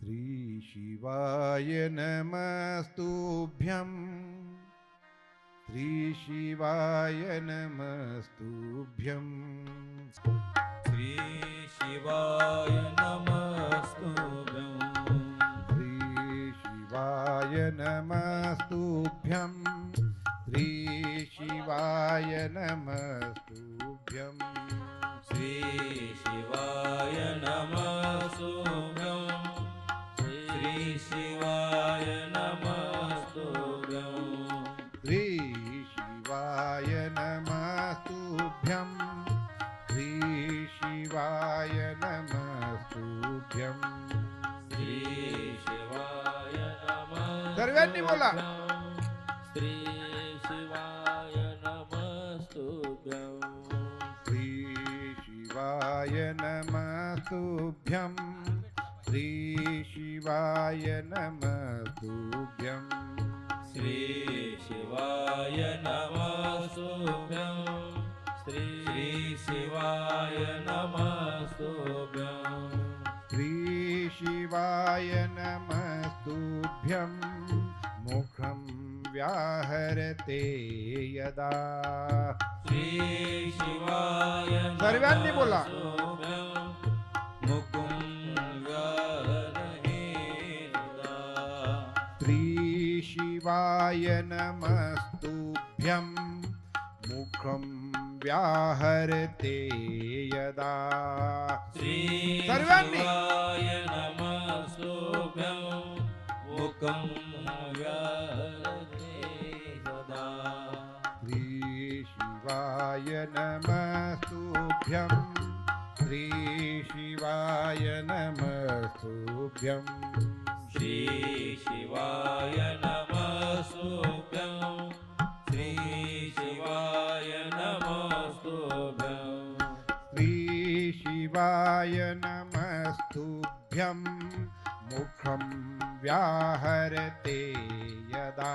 श्री शिवाय नमस्तुभ्यं श्री शिवाय नमस्तुभ्यं श्री शिवाय नमस्तुभ्यं श्री शिवाय नमस्तुभ्यं श्री शिवाय नमस्तुभ्यं श्री शिवाय नमस्तुभ्यं श्री शिवाय नमस्तुभ्यं श्री शिवाय नमस्तुभ्यं श्री शिवाय नमस्तुभ्यं श्री शिवाय नमस्तुभ्यं सर्वांनी बोला श्री शिवाय नमस्तुभ्यं श्री शिवाय नमस्तुभ्यं श्री शिवाय नमस्तुभ्यं श्री शिवाय नमस्तुभ्यं श्री शिवाय नमस्तुभ्यं श्री शिवाय नमस्तुभ्यं मुखं व्याहरते यदा श्री शिवाय सर्वांनी बोला नमस्तुभ्यं मुकुं व्याहरते यदा श्री शिवाय नमस्तुभ्यं मुखं व्याहरते यदा श्री सर्वांनी शिवाय नमस्तुभ्यं मुखं व्याहरते सदा श्री शिवाय नमस्तुभ्यं श्री शिवाय नमस्तुभ्यं श्री शिवाय नमस्तुभ्यं श्री शिवाय नमस्तुभ्यं श्री शिवाय नमस्तुभ्यं मुखं व्याहरते यदा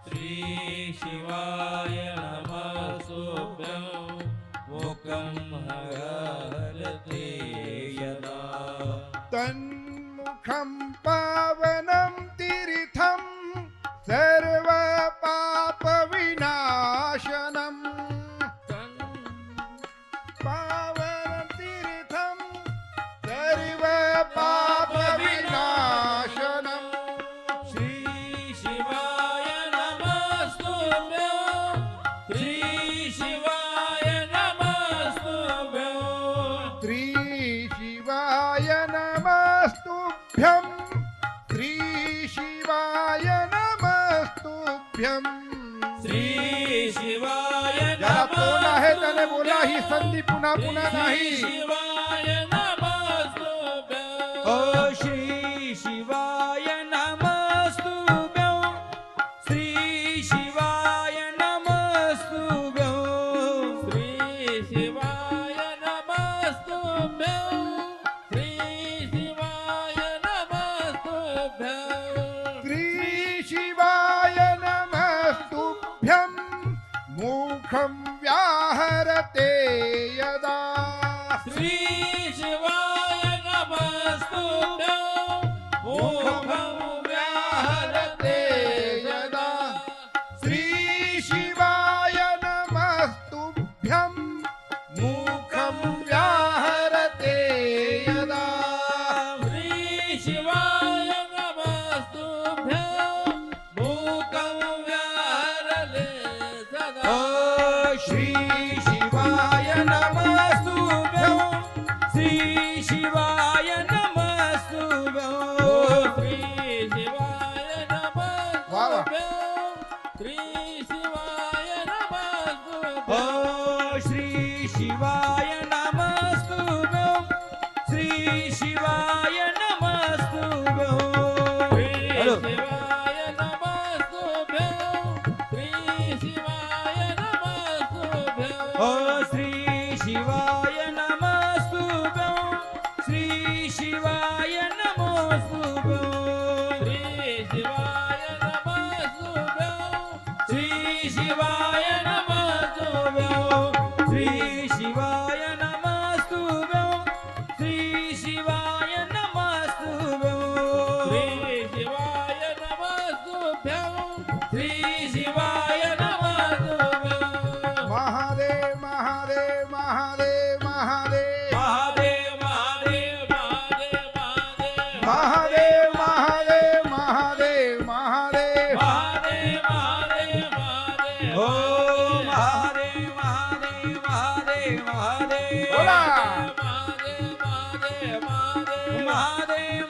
श्री शिवाय नमस्तुभ्यं मुखं व्याहरते यदा तन्मुखं पावनं तीर्थं सर्वपापविनाशनं पावनं तीर्थं सर्वपापविनाशनं श्री शिवाय नमस्तुभ्यं श्री शिवाय नमस्तुभ्यं श्री शिवाय नमस्तुभ्यं श्री शिवाय नमस्तुभ्यं श्री शिवाय ज्याला तोंड आहे त्याने बोला ही संधी पुन्हा पुन्हा नाही शिवाय नमस्तुभ्यं ओ श्री शिवाय नमस्तुभ्यं श्री शिवाय नमस्तुभ्यं श्री शिवाय नमस्तुभ्यं श्री शिवाय नमस्तुभ्यं श्री शिवाय नमस्तुभ्यं मुखं व्याहरते यदा श्री शिवाय नमस्तुभ्यं मुखं व्याहरते यदा श्री शिवाय नमस्तुभ्यं मुखं व्याहरते यदा श्री शिवाय नमस्तुभ्यं मुखं व्याहरते सदा ओ श्री शिवाय नमस्तुभ्यं श्री शिवाय नमस्तुभ्यं श्री शिवाय नमस्तुभ्यं श्री शिवाय नमस्तुभ्यं ओ श्री शिवाय नमस्तुभ्यं श्री शिवाय नमस्तुभ्यं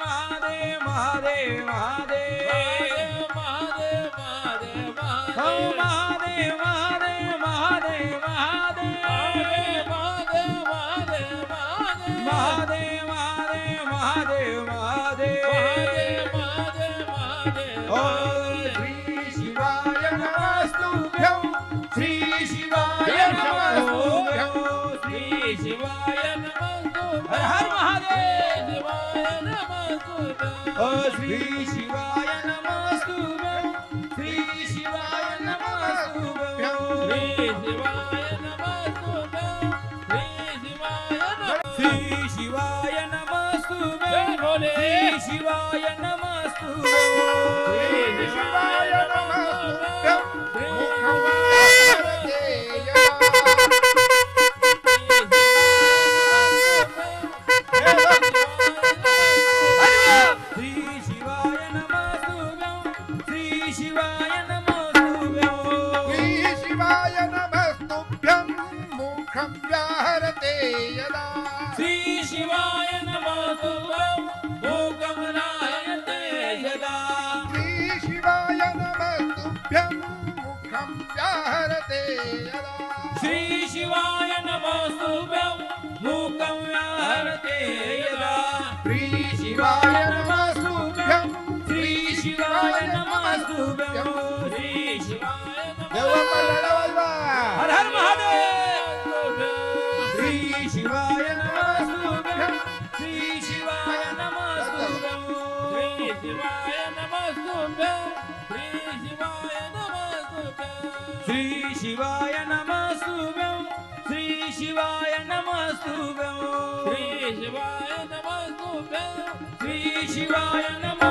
महादेव महादेव महादेव हो महादेव महादेव महादेव महादेव महादेव महादेव महादेव महादेव ओ श्री शिवाय नमस्तुभ्यं श्री शिवाय नमस्तुभ्यं श्री शिवाय नमस्तुभ्यं हर हर महादेव शिवाय नमस्तुभ्यं ओ श्री शिवाय नमस्तुभ्यं श्री शिवाय नमस्तुभ्यं श्री शिवाय नमस्तुभ्यं श्री शिवाय श्री शिवाय नमस्तुभ्यं नमस्तुभ्यं जय भोले श्री शिवाय नमस्तुभ्यं श्री शिवाय नमस्तुभ्यं मुखं व्याहरते श्री शिवाय नमस्तुभ्यं श्री शिवाय नमस्तुभ्यं श्री शिवाय नमस्तुभ्यं मुखं व्याहरते यदा श्री शिवाय नमस्तुभ्यं मूकं नायते यदा श्री शिवाय नमस्तुभ्यं मुखं व्याहरते यदा श्री शिवाय नमस्तुभ्यं मूकं व्याहरते यदा श्री शिवाय नमस्तुभ्यं श्री शिवाय नमस्तुभ्यं श्री शिवाय देवा लढवायला हर हर महादेव नमस्तुभ्यं श्री शिवाय नमस्तुभ्यं श्री शिवाय नमस्तुभ्यं श्री शिवाय नमस्तुभ्यं श्री शिवाय नमस्तुभ्यं श्री शिवाय नमस्तुभ्यं श्री शिवाय नमस्तुभ्यं श्री शिवाय नमस्तुभ्यं श्री शिवाय नमस्तुभ्यं